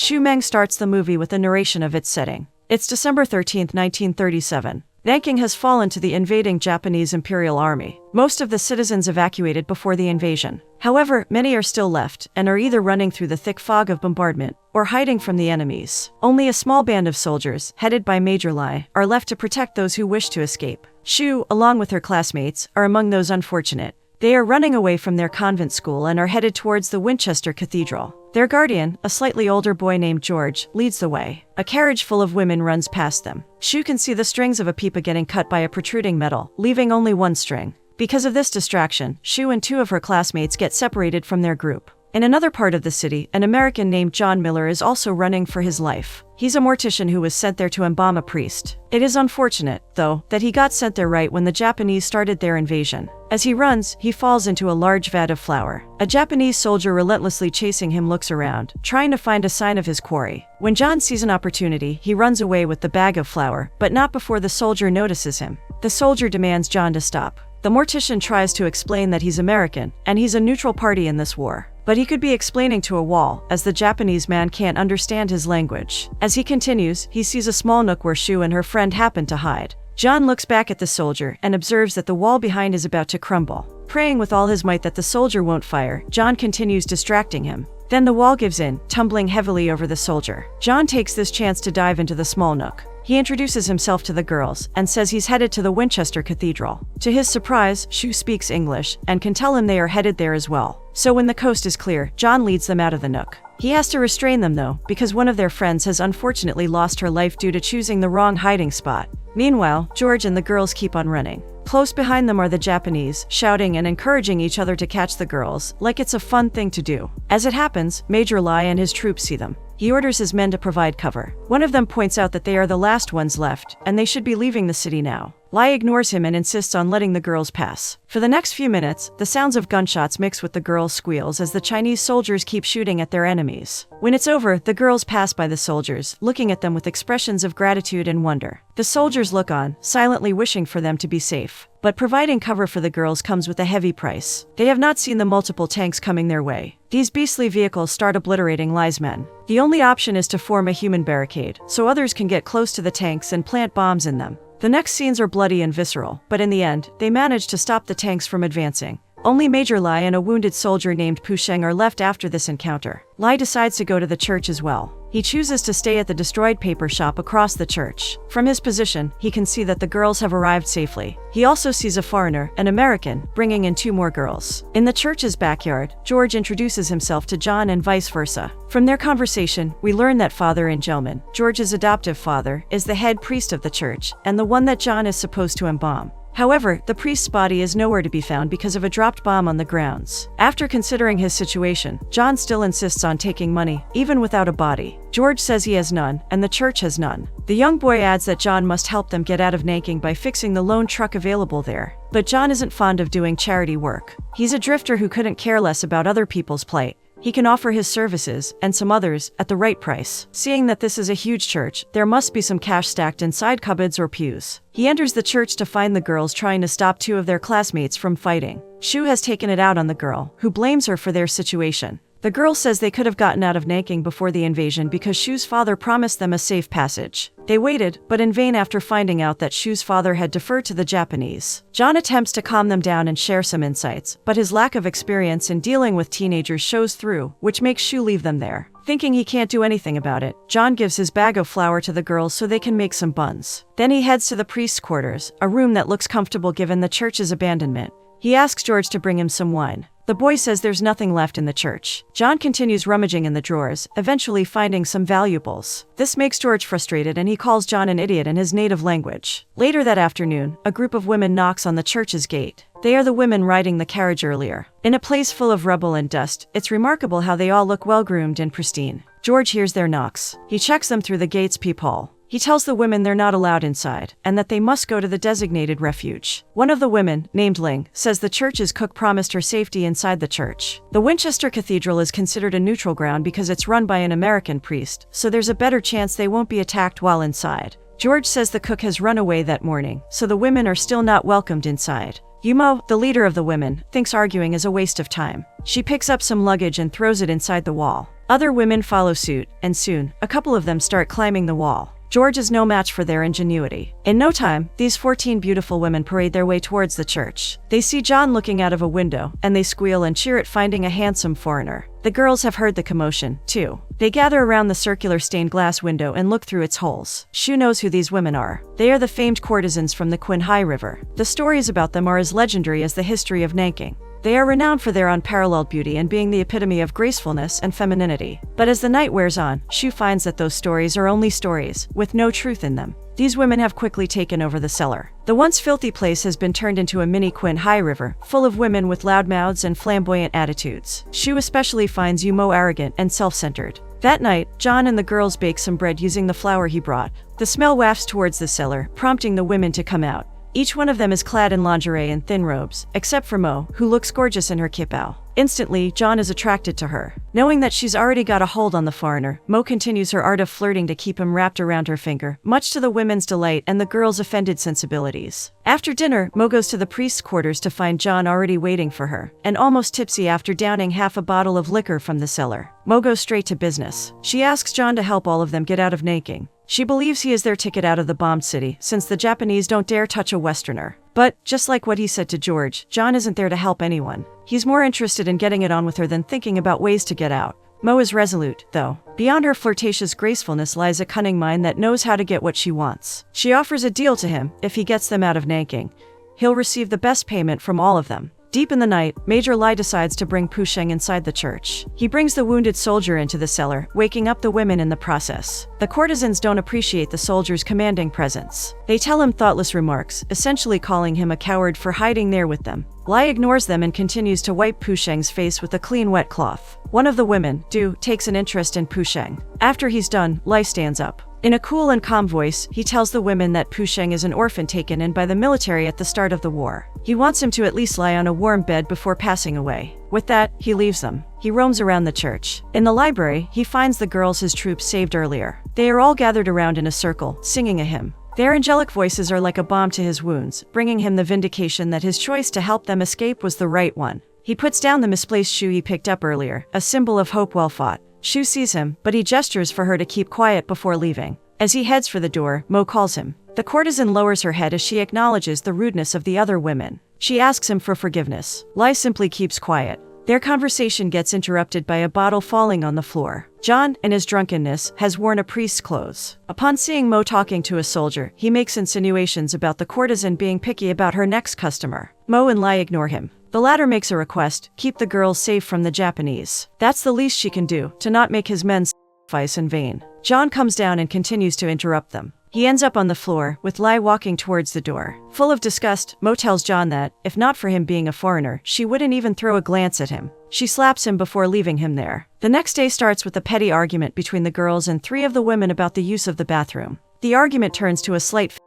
Xu Meng starts the movie with a narration of its setting. It's December 13, 1937. Nanking has fallen to the invading Japanese Imperial Army. Most of the citizens evacuated before the invasion. However, many are still left and are either running through the thick fog of bombardment or hiding from the enemies. Only a small band of soldiers, headed by Major Lai, are left to protect those who wish to escape. Xu, along with her classmates, are among those unfortunate. They are running away from their convent school and are headed towards the Winchester Cathedral. Their guardian, a slightly older boy named George, leads the way. A carriage full of women runs past them. Xu can see the strings of a pipa getting cut by a protruding metal, leaving only one string. Because of this distraction, Xu and two of her classmates get separated from their group. In another part of the city, an American named John Miller is also running for his life. He's a mortician who was sent there to embalm a priest. It is unfortunate, though, that he got sent there right when the Japanese started their invasion. As he runs, he falls into a large vat of flour. A Japanese soldier relentlessly chasing him looks around, trying to find a sign of his quarry. When John sees an opportunity, he runs away with the bag of flour, but not before the soldier notices him. The soldier demands John to stop. The mortician tries to explain that he's American, and he's a neutral party in this war. But he could be explaining to a wall, as the Japanese man can't understand his language. As he continues, he sees a small nook where Xu and her friend happen to hide. John looks back at the soldier and observes that the wall behind is about to crumble. Praying with all his might that the soldier won't fire, John continues distracting him. Then the wall gives in, tumbling heavily over the soldier. John takes this chance to dive into the small nook. He introduces himself to the girls and says he's headed to the Winchester Cathedral. To his surprise, Xu speaks English and can tell him they are headed there as well. So when the coast is clear, John leads them out of the nook. He has to restrain them though, because one of their friends has unfortunately lost her life due to choosing the wrong hiding spot. Meanwhile, George and the girls keep on running. Close behind them are the Japanese, shouting and encouraging each other to catch the girls, like it's a fun thing to do. As it happens, Major Lai and his troops see them. He orders his men to provide cover. One of them points out that they are the last ones left, and they should be leaving the city now. Lai ignores him and insists on letting the girls pass. For the next few minutes, the sounds of gunshots mix with the girls' squeals as the Chinese soldiers keep shooting at their enemies. When it's over, the girls pass by the soldiers, looking at them with expressions of gratitude and wonder. The soldiers look on, silently wishing for them to be safe. But providing cover for the girls comes with a heavy price. They have not seen the multiple tanks coming their way. These beastly vehicles start obliterating Lai's men. The only option is to form a human barricade, so others can get close to the tanks and plant bombs in them. The next scenes are bloody and visceral, but in the end, they manage to stop the tanks from advancing. Only Major Lai and a wounded soldier named Pu Sheng are left after this encounter. Lai decides to go to the church as well. He chooses to stay at the destroyed paper shop across the church. From his position, he can see that the girls have arrived safely. He also sees a foreigner, an American, bringing in two more girls. In the church's backyard, George introduces himself to John and vice versa. From their conversation, we learn that Father Angelman, George's adoptive father, is the head priest of the church, and the one that John is supposed to embalm. However, the priest's body is nowhere to be found because of a dropped bomb on the grounds. After considering his situation, John still insists on taking money, even without a body. George says he has none, and the church has none. The young boy adds that John must help them get out of Nanking by fixing the lone truck available there. But John isn't fond of doing charity work. He's a drifter who couldn't care less about other people's plight. He can offer his services, and some others, at the right price. Seeing that this is a huge church, there must be some cash stacked inside cupboards or pews. He enters the church to find the girls trying to stop two of their classmates from fighting. Xu has taken it out on the girl, who blames her for their situation. The girl says they could have gotten out of Nanking before the invasion because Xu's father promised them a safe passage. They waited, but in vain after finding out that Xu's father had deferred to the Japanese. John attempts to calm them down and share some insights, but his lack of experience in dealing with teenagers shows through, which makes Xu leave them there. Thinking he can't do anything about it, John gives his bag of flour to the girls so they can make some buns. Then he heads to the priest's quarters, a room that looks comfortable given the church's abandonment. He asks George to bring him some wine. The boy says there's nothing left in the church. John continues rummaging in the drawers, eventually finding some valuables. This makes George frustrated and he calls John an idiot in his native language. Later that afternoon, a group of women knocks on the church's gate. They are the women riding the carriage earlier. In a place full of rubble and dust, it's remarkable how they all look well-groomed and pristine. George hears their knocks. He checks them through the gate's peephole. He tells the women they're not allowed inside, and that they must go to the designated refuge. One of the women, named Ling, says the church's cook promised her safety inside the church. The Winchester Cathedral is considered a neutral ground because it's run by an American priest, so there's a better chance they won't be attacked while inside. George says the cook has run away that morning, so the women are still not welcomed inside. Yumo, the leader of the women, thinks arguing is a waste of time. She picks up some luggage and throws it inside the wall. Other women follow suit, and soon, a couple of them start climbing the wall. George is no match for their ingenuity. In no time, these 14 beautiful women parade their way towards the church. They see John looking out of a window, and they squeal and cheer at finding a handsome foreigner. The girls have heard the commotion, too. They gather around the circular stained glass window and look through its holes. Shu knows who these women are. They are the famed courtesans from the Qinghai River. The stories about them are as legendary as the history of Nanking. They are renowned for their unparalleled beauty and being the epitome of gracefulness and femininity. But as the night wears on, Shu finds that those stories are only stories, with no truth in them. These women have quickly taken over the cellar. The once filthy place has been turned into a mini Qinghai River, full of women with loud mouths and flamboyant attitudes. Shu especially finds Yumo arrogant and self-centered. That night, John and the girls bake some bread using the flour he brought. The smell wafts towards the cellar, prompting the women to come out. Each one of them is clad in lingerie and thin robes, except for Mo, who looks gorgeous in her kippao. Instantly, John is attracted to her. Knowing that she's already got a hold on the foreigner, Mo continues her art of flirting to keep him wrapped around her finger, much to the women's delight and the girls' offended sensibilities. After dinner, Mo goes to the priest's quarters to find John already waiting for her, and almost tipsy after downing half a bottle of liquor from the cellar. Mo goes straight to business. She asks John to help all of them get out of Nanking. She believes he is their ticket out of the bombed city, since the Japanese don't dare touch a Westerner. But, just like what he said to George, John isn't there to help anyone. He's more interested in getting it on with her than thinking about ways to get out. Mo is resolute, though. Beyond her flirtatious gracefulness lies a cunning mind that knows how to get what she wants. She offers a deal to him. If he gets them out of Nanking, he'll receive the best payment from all of them. Deep in the night, Major Lai decides to bring Pu Sheng inside the church. He brings the wounded soldier into the cellar, waking up the women in the process. The courtesans don't appreciate the soldier's commanding presence. They tell him thoughtless remarks, essentially calling him a coward for hiding there with them. Lai ignores them and continues to wipe Pu Sheng's face with a clean wet cloth. One of the women, Du, takes an interest in Pu Sheng. After he's done, Lai stands up. In a cool and calm voice, he tells the women that Pu Sheng is an orphan taken in by the military at the start of the war. He wants him to at least lie on a warm bed before passing away. With that, he leaves them. He roams around the church. In the library, he finds the girls his troops saved earlier. They are all gathered around in a circle, singing a hymn. Their angelic voices are like a balm to his wounds, bringing him the vindication that his choice to help them escape was the right one. He puts down the misplaced shoe he picked up earlier, a symbol of hope well fought. Shu sees him, but he gestures for her to keep quiet before leaving. As he heads for the door, Mo calls him. The courtesan lowers her head as she acknowledges the rudeness of the other women. She asks him for forgiveness. Lai simply keeps quiet. Their conversation gets interrupted by a bottle falling on the floor. John, in his drunkenness, has worn a priest's clothes. Upon seeing Mo talking to a soldier, he makes insinuations about the courtesan being picky about her next customer. Mo and Lai ignore him. The latter makes a request: keep the girls safe from the Japanese. That's the least she can do, to not make his men sacrifice in vain. John comes down and continues to interrupt them. He ends up on the floor, with Lai walking towards the door. Full of disgust, Mo tells John that, if not for him being a foreigner, she wouldn't even throw a glance at him. She slaps him before leaving him there. The next day starts with a petty argument between the girls and 3 of the women about the use of the bathroom. The argument turns to a slight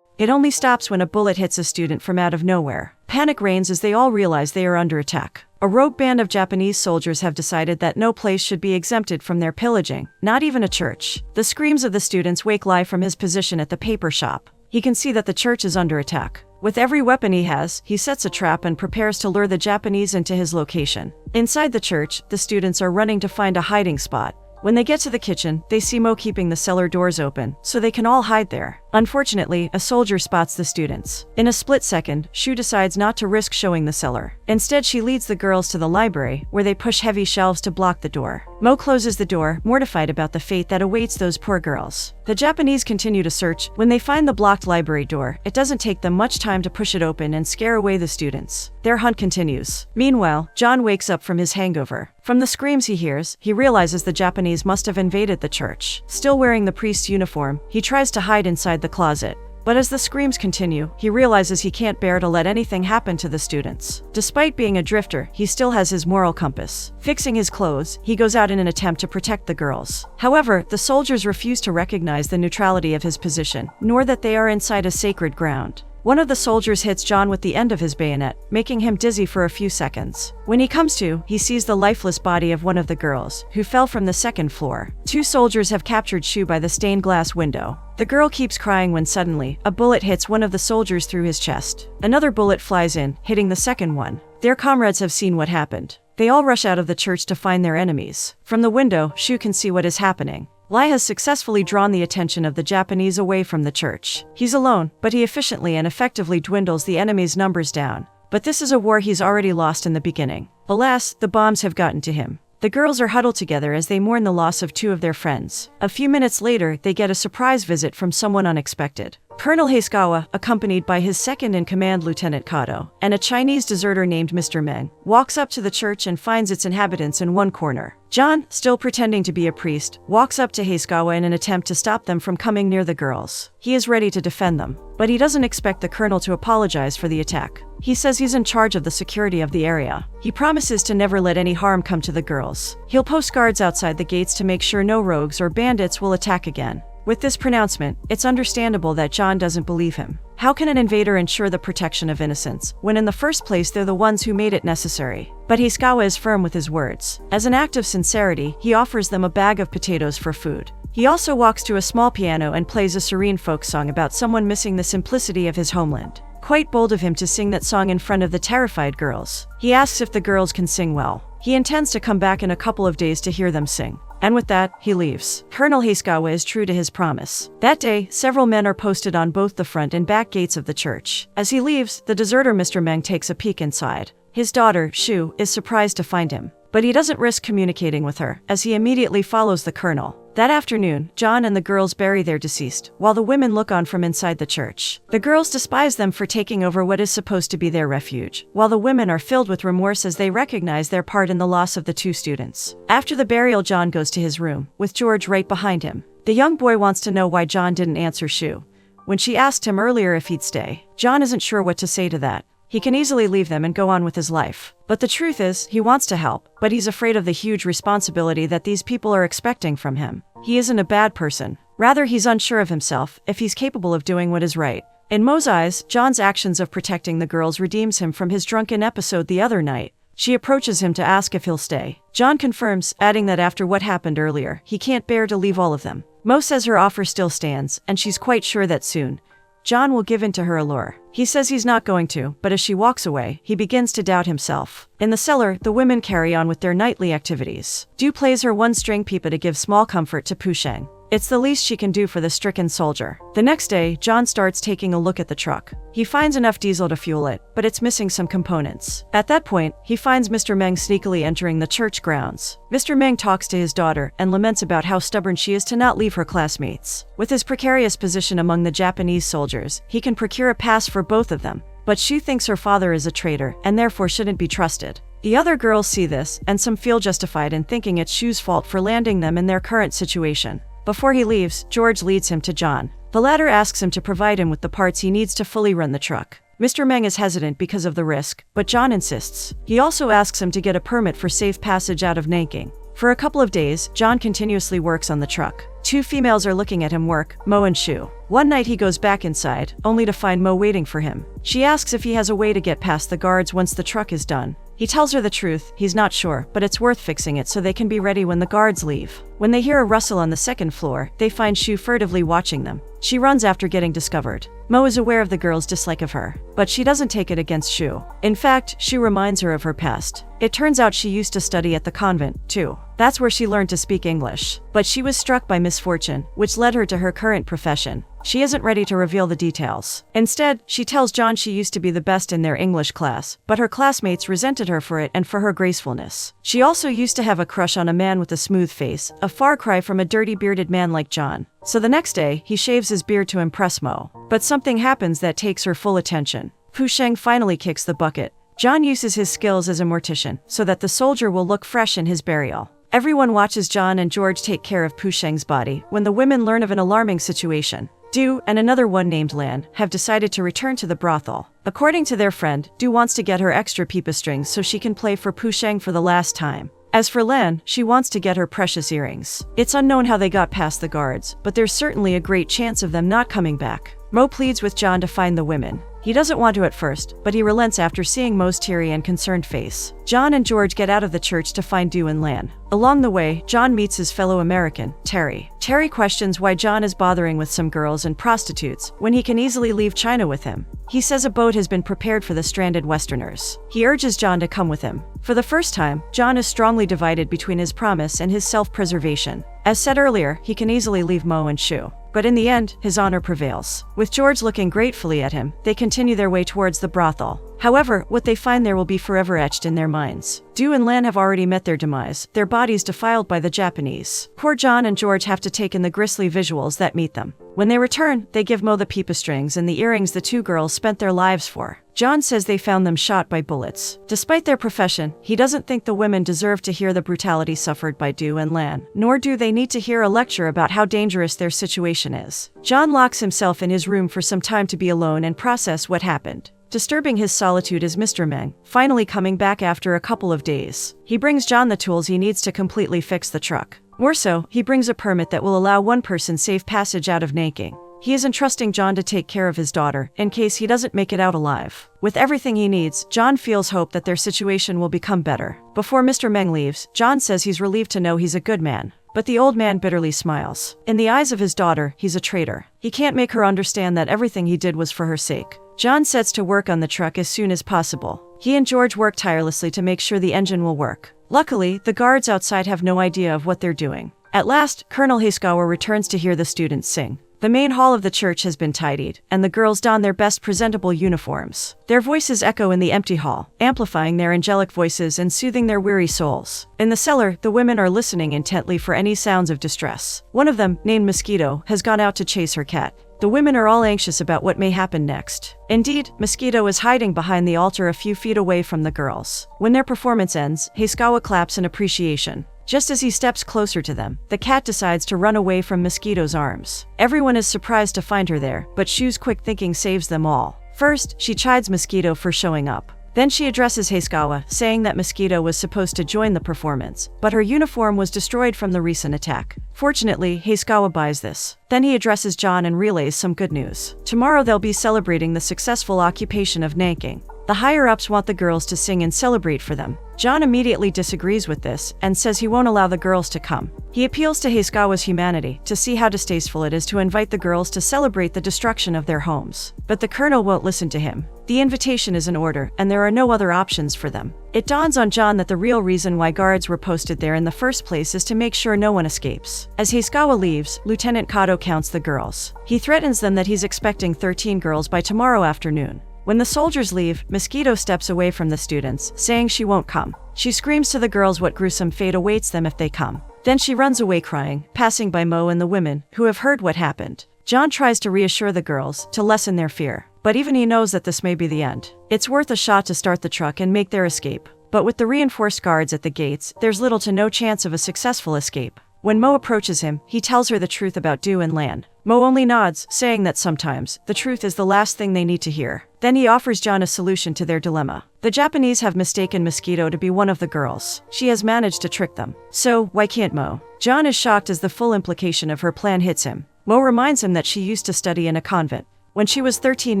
It only stops when a bullet hits a student from out of nowhere. Panic reigns as they all realize they are under attack. A rogue band of Japanese soldiers have decided that no place should be exempted from their pillaging, not even a church. The screams of the students wake Lai from his position at the paper shop. He can see that the church is under attack. With every weapon he has, he sets a trap and prepares to lure the Japanese into his location. Inside the church, the students are running to find a hiding spot. When they get to the kitchen, they see Mo keeping the cellar doors open, so they can all hide there. Unfortunately, a soldier spots the students. In a split second, Shu decides not to risk showing the cellar. Instead, she leads the girls to the library, where they push heavy shelves to block the door. Mo closes the door, mortified about the fate that awaits those poor girls. The Japanese continue to search. When they find the blocked library door, it doesn't take them much time to push it open and scare away the students. Their hunt continues. Meanwhile, John wakes up from his hangover. From the screams he hears, he realizes the Japanese must have invaded the church. Still wearing the priest's uniform, he tries to hide inside the closet. But as the screams continue, he realizes he can't bear to let anything happen to the students. Despite being a drifter, he still has his moral compass. Fixing his clothes, he goes out in an attempt to protect the girls. However, the soldiers refuse to recognize the neutrality of his position, nor that they are inside a sacred ground. One of the soldiers hits John with the end of his bayonet, making him dizzy for a few seconds. When he comes to, he sees the lifeless body of one of the girls, who fell from the 2nd floor. 2 soldiers have captured Shu by the stained glass window. The girl keeps crying when suddenly, a bullet hits one of the soldiers through his chest. Another bullet flies in, hitting the second one. Their comrades have seen what happened. They all rush out of the church to find their enemies. From the window, Shu can see what is happening. Lai has successfully drawn the attention of the Japanese away from the church. He's alone, but he efficiently and effectively dwindles the enemy's numbers down. But this is a war he's already lost in the beginning. Alas, the bombs have gotten to him. The girls are huddled together as they mourn the loss of two of their friends. A few minutes later, they get a surprise visit from someone unexpected. Colonel Hayakawa, accompanied by his second-in-command Lieutenant Kato, and a Chinese deserter named Mr. Meng, walks up to the church and finds its inhabitants in one corner. John, still pretending to be a priest, walks up to Hayakawa in an attempt to stop them from coming near the girls. He is ready to defend them, but he doesn't expect the colonel to apologize for the attack. He says he's in charge of the security of the area. He promises to never let any harm come to the girls. He'll post guards outside the gates to make sure no rogues or bandits will attack again. With this pronouncement, it's understandable that John doesn't believe him. How can an invader ensure the protection of innocents, when in the first place they're the ones who made it necessary? But Hayakawa is firm with his words. As an act of sincerity, he offers them a bag of potatoes for food. He also walks to a small piano and plays a serene folk song about someone missing the simplicity of his homeland. Quite bold of him to sing that song in front of the terrified girls. He asks if the girls can sing well. He intends to come back in a couple of days to hear them sing. And with that, he leaves. Colonel Hayakawa is true to his promise. That day, several men are posted on both the front and back gates of the church. As he leaves, the deserter Mr. Meng takes a peek inside. His daughter, Shu, is surprised to find him. But he doesn't risk communicating with her, as he immediately follows the colonel. That afternoon, John and the girls bury their deceased, while the women look on from inside the church. The girls despise them for taking over what is supposed to be their refuge, while the women are filled with remorse as they recognize their part in the loss of the two students. After the burial, John goes to his room, with George right behind him. The young boy wants to know why John didn't answer Shu when she asked him earlier if he'd stay. John isn't sure what to say to that. He can easily leave them and go on with his life. But the truth is, he wants to help, but he's afraid of the huge responsibility that these people are expecting from him. He isn't a bad person. Rather, he's unsure of himself, if he's capable of doing what is right. In Mo's eyes, John's actions of protecting the girls redeems him from his drunken episode the other night. She approaches him to ask if he'll stay. John confirms, adding that after what happened earlier, he can't bear to leave all of them. Mo says her offer still stands, and she's quite sure that soon John will give in to her allure. He says he's not going to, but as she walks away, he begins to doubt himself. In the cellar, the women carry on with their nightly activities. Du plays her one-string pipa to give small comfort to Pusheng. It's the least she can do for the stricken soldier. The next day, John starts taking a look at the truck. He finds enough diesel to fuel it, but it's missing some components. At that point, he finds Mr. Meng sneakily entering the church grounds. Mr. Meng talks to his daughter and laments about how stubborn she is to not leave her classmates. With his precarious position among the Japanese soldiers, he can procure a pass for both of them. But Shu thinks her father is a traitor and therefore shouldn't be trusted. The other girls see this, and some feel justified in thinking it's Shu's fault for landing them in their current situation. Before he leaves, George leads him to John. The latter asks him to provide him with the parts he needs to fully run the truck. Mr. Meng is hesitant because of the risk, but John insists. He also asks him to get a permit for safe passage out of Nanking. For a couple of days, John continuously works on the truck. Two females are looking at him work, Mo and Shu. One night he goes back inside, only to find Mo waiting for him. She asks if he has a way to get past the guards once the truck is done. He tells her the truth, he's not sure, but it's worth fixing it so they can be ready when the guards leave. When they hear a rustle on the second floor, they find Shu furtively watching them. She runs after getting discovered. Mo is aware of the girl's dislike of her, but she doesn't take it against Shu. In fact, Shu reminds her of her past. It turns out she used to study at the convent, too. That's where she learned to speak English. But she was struck by misfortune, which led her to her current profession. She isn't ready to reveal the details. Instead, she tells John she used to be the best in their English class, but her classmates resented her for it and for her gracefulness. She also used to have a crush on a man with a smooth face, a far cry from a dirty bearded man like John. So the next day, he shaves his beard to impress Mo. But something happens that takes her full attention. Pusheng finally kicks the bucket. John uses his skills as a mortician, so that the soldier will look fresh in his burial. Everyone watches John and George take care of Pusheng's body when the women learn of an alarming situation. Du and another one named Lan have decided to return to the brothel. According to their friend, Du wants to get her extra pipa strings so she can play for Pusheng for the last time. As for Lan, she wants to get her precious earrings. It's unknown how they got past the guards, but there's certainly a great chance of them not coming back. Mo pleads with John to find the women. He doesn't want to at first, but he relents after seeing Mo's teary and concerned face. John and George get out of the church to find Du and Lan. Along the way, John meets his fellow American, Terry. Terry questions why John is bothering with some girls and prostitutes when he can easily leave China with him. He says a boat has been prepared for the stranded Westerners. He urges John to come with him. For the first time, John is strongly divided between his promise and his self-preservation. As said earlier, he can easily leave Mo and Shu. But in the end, his honor prevails. With George looking gratefully at him, they continue their way towards the brothel. However, what they find there will be forever etched in their minds. Du and Lan have already met their demise, their bodies defiled by the Japanese. Poor John and George have to take in the grisly visuals that meet them. When they return, they give Mo the pipa strings and the earrings the two girls spent their lives for. John says they found them shot by bullets. Despite their profession, he doesn't think the women deserve to hear the brutality suffered by Du and Lan, nor do they need to hear a lecture about how dangerous their situation is. John locks himself in his room for some time to be alone and process what happened. Disturbing his solitude is Mr. Meng, finally coming back after a couple of days. He brings John the tools he needs to completely fix the truck. More so, he brings a permit that will allow one person safe passage out of Nanking. He is entrusting John to take care of his daughter, in case he doesn't make it out alive. With everything he needs, John feels hope that their situation will become better. Before Mr. Meng leaves, John says he's relieved to know he's a good man. But the old man bitterly smiles. In the eyes of his daughter, he's a traitor. He can't make her understand that everything he did was for her sake. John sets to work on the truck as soon as possible. He and George work tirelessly to make sure the engine will work. Luckily, the guards outside have no idea of what they're doing. At last, Colonel Hayskawa returns to hear the students sing. The main hall of the church has been tidied, and the girls don their best presentable uniforms. Their voices echo in the empty hall, amplifying their angelic voices and soothing their weary souls. In the cellar, the women are listening intently for any sounds of distress. One of them, named Mosquito, has gone out to chase her cat. The women are all anxious about what may happen next. Indeed, Mosquito is hiding behind the altar a few feet away from the girls. When their performance ends, Hayskawa claps in appreciation. Just as he steps closer to them, the cat decides to run away from Mosquito's arms. Everyone is surprised to find her there, but Shu's quick thinking saves them all. First, she chides Mosquito for showing up. Then she addresses Hayskawa, saying that Mosquito was supposed to join the performance, but her uniform was destroyed from the recent attack. Fortunately, Hayskawa buys this. Then he addresses John and relays some good news. Tomorrow they'll be celebrating the successful occupation of Nanking. The higher-ups want the girls to sing and celebrate for them. John immediately disagrees with this and says he won't allow the girls to come. He appeals to Hayskawa's humanity to see how distasteful it is to invite the girls to celebrate the destruction of their homes. But the colonel won't listen to him. The invitation is an order, and there are no other options for them. It dawns on John that the real reason why guards were posted there in the first place is to make sure no one escapes. As Hayskawa leaves, Lieutenant Kato counts the girls. He threatens them that he's expecting 13 girls by tomorrow afternoon. When the soldiers leave, Mosquito steps away from the students, saying she won't come. She screams to the girls what gruesome fate awaits them if they come. Then she runs away crying, passing by Mo and the women, who have heard what happened. John tries to reassure the girls, to lessen their fear. But even he knows that this may be the end. It's worth a shot to start the truck and make their escape. But with the reinforced guards at the gates, there's little to no chance of a successful escape. When Mo approaches him, he tells her the truth about Du and Lan. Mo only nods, saying that sometimes, the truth is the last thing they need to hear. Then he offers John a solution to their dilemma. The Japanese have mistaken Mosquito to be one of the girls. She has managed to trick them. So, why can't Mo? John is shocked as the full implication of her plan hits him. Mo reminds him that she used to study in a convent. When she was 13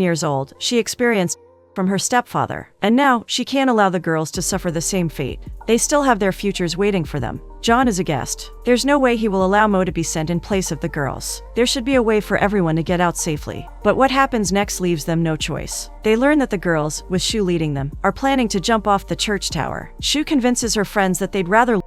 years old, she experienced from her stepfather. And now, she can't allow the girls to suffer the same fate. They still have their futures waiting for them. John is aghast. There's no way he will allow Mo to be sent in place of the girls. There should be a way for everyone to get out safely. But what happens next leaves them no choice. They learn that the girls, with Shu leading them, are planning to jump off the church tower. Shu convinces her friends that they'd rather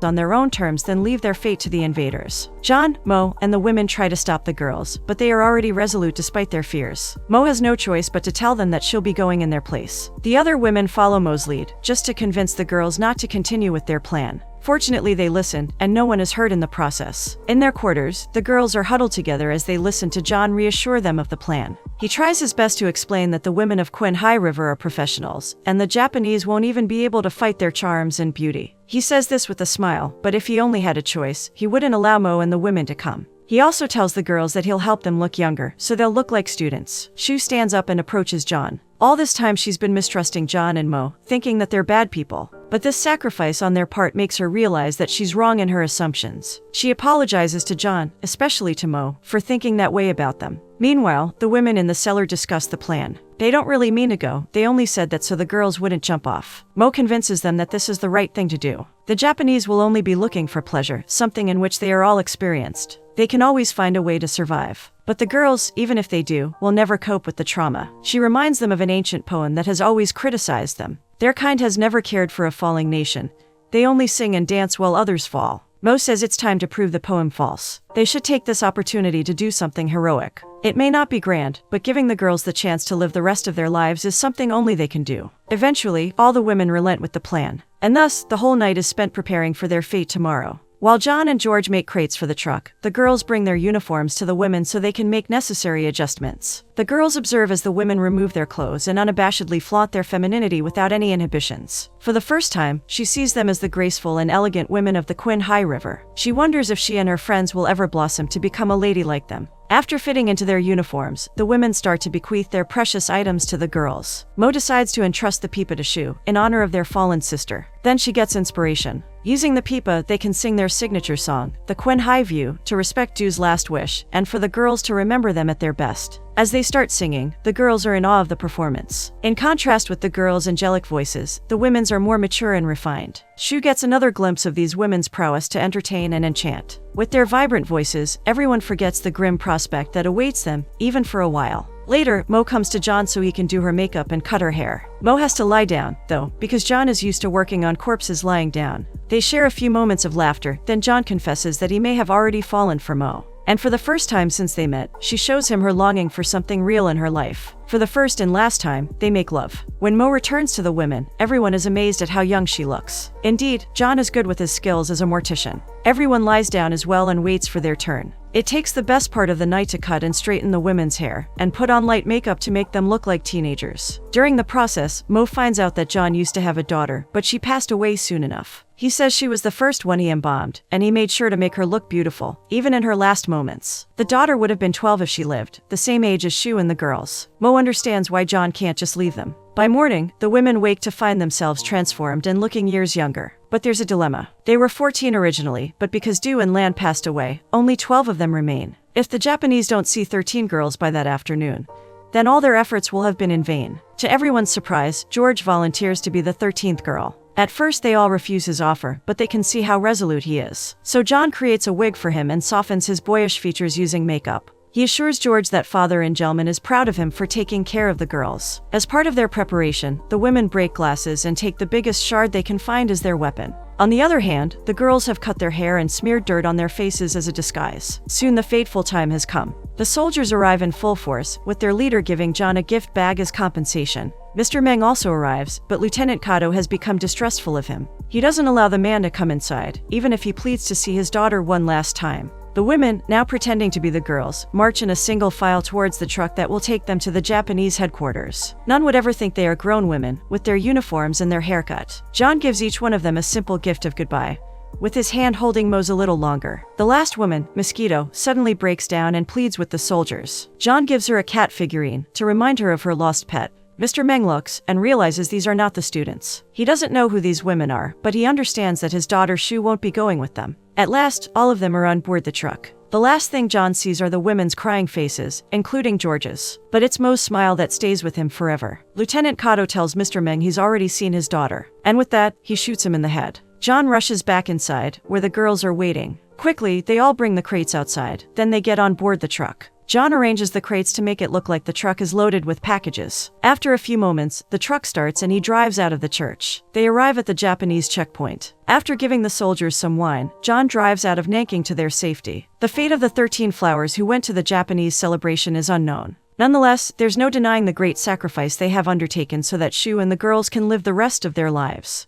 on their own terms than leave their fate to the invaders. John, Mo, and the women try to stop the girls, but they are already resolute despite their fears. Mo has no choice but to tell them that she'll be going in their place. The other women follow Mo's lead, just to convince the girls not to continue with their plan. Fortunately, they listen, and no one is hurt in the process. In their quarters, the girls are huddled together as they listen to John reassure them of the plan. He tries his best to explain that the women of Qinghai River are professionals, and the Japanese won't even be able to fight their charms and beauty. He says this with a smile, but if he only had a choice, he wouldn't allow Mo and the women to come. He also tells the girls that he'll help them look younger, so they'll look like students. Shu stands up and approaches John. All this time she's been mistrusting John and Mo, thinking that they're bad people. But this sacrifice on their part makes her realize that she's wrong in her assumptions. She apologizes to John, especially to Mo, for thinking that way about them. Meanwhile, the women in the cellar discuss the plan. They don't really mean to go, they only said that so the girls wouldn't jump off. Mo convinces them that this is the right thing to do. The Japanese will only be looking for pleasure, something in which they are all experienced. They can always find a way to survive. But the girls, even if they do, will never cope with the trauma. She reminds them of an ancient poem that has always criticized them. Their kind has never cared for a falling nation. They only sing and dance while others fall. Mo says it's time to prove the poem false. They should take this opportunity to do something heroic. It may not be grand, but giving the girls the chance to live the rest of their lives is something only they can do. Eventually, all the women relent with the plan. And thus, the whole night is spent preparing for their fate tomorrow. While John and George make crates for the truck, the girls bring their uniforms to the women so they can make necessary adjustments. The girls observe as the women remove their clothes and unabashedly flaunt their femininity without any inhibitions. For the first time, she sees them as the graceful and elegant women of the Quinn High River. She wonders if she and her friends will ever blossom to become a lady like them. After fitting into their uniforms, the women start to bequeath their precious items to the girls. Mo decides to entrust the pipa to Shu, in honor of their fallen sister. Then she gets inspiration. Using the pipa, they can sing their signature song, the Quinn High View, to respect Du's last wish, and for the girls to remember them at their best. As they start singing, the girls are in awe of the performance. In contrast with the girls' angelic voices, the women's are more mature and refined. Shu gets another glimpse of these women's prowess to entertain and enchant. With their vibrant voices, everyone forgets the grim prospect that awaits them, even for a while. Later, Mo comes to John so he can do her makeup and cut her hair. Mo has to lie down, though, because John is used to working on corpses lying down. They share a few moments of laughter, then John confesses that he may have already fallen for Mo. And for the first time since they met, she shows him her longing for something real in her life. For the first and last time, they make love. When Mo returns to the women, everyone is amazed at how young she looks. Indeed, John is good with his skills as a mortician. Everyone lies down as well and waits for their turn. It takes the best part of the night to cut and straighten the women's hair, and put on light makeup to make them look like teenagers. During the process, Mo finds out that John used to have a daughter, but she passed away soon enough. He says she was the first one he embalmed, and he made sure to make her look beautiful, even in her last moments. The daughter would have been 12 if she lived, the same age as Shu and the girls. Mo understands why John can't just leave them. By morning, the women wake to find themselves transformed and looking years younger. But there's a dilemma. They were 14 originally, but because Du and Lan passed away, only 12 of them remain. If the Japanese don't see 13 girls by that afternoon, then all their efforts will have been in vain. To everyone's surprise, George volunteers to be the 13th girl. At first they all refuse his offer, but they can see how resolute he is. So John creates a wig for him and softens his boyish features using makeup. He assures George that Father Angelman is proud of him for taking care of the girls. As part of their preparation, the women break glasses and take the biggest shard they can find as their weapon. On the other hand, the girls have cut their hair and smeared dirt on their faces as a disguise. Soon the fateful time has come. The soldiers arrive in full force, with their leader giving John a gift bag as compensation. Mr. Meng also arrives, but Lieutenant Kato has become distrustful of him. He doesn't allow the man to come inside, even if he pleads to see his daughter one last time. The women, now pretending to be the girls, march in a single file towards the truck that will take them to the Japanese headquarters. None would ever think they are grown women, with their uniforms and their haircut. John gives each one of them a simple gift of goodbye, with his hand holding Mo's a little longer. The last woman, Mosquito, suddenly breaks down and pleads with the soldiers. John gives her a cat figurine, to remind her of her lost pet. Mr. Meng looks and realizes these are not the students. He doesn't know who these women are, but he understands that his daughter Shu won't be going with them. At last, all of them are on board the truck. The last thing John sees are the women's crying faces, including George's. But it's Mo's smile that stays with him forever. Lieutenant Kato tells Mr. Meng he's already seen his daughter. And with that, he shoots him in the head. John rushes back inside, where the girls are waiting. Quickly, they all bring the crates outside. Then they get on board the truck. John arranges the crates to make it look like the truck is loaded with packages. After a few moments, the truck starts and he drives out of the church. They arrive at the Japanese checkpoint. After giving the soldiers some wine, John drives out of Nanking to their safety. The fate of the 13 flowers who went to the Japanese celebration is unknown. Nonetheless, there's no denying the great sacrifice they have undertaken so that Shu and the girls can live the rest of their lives.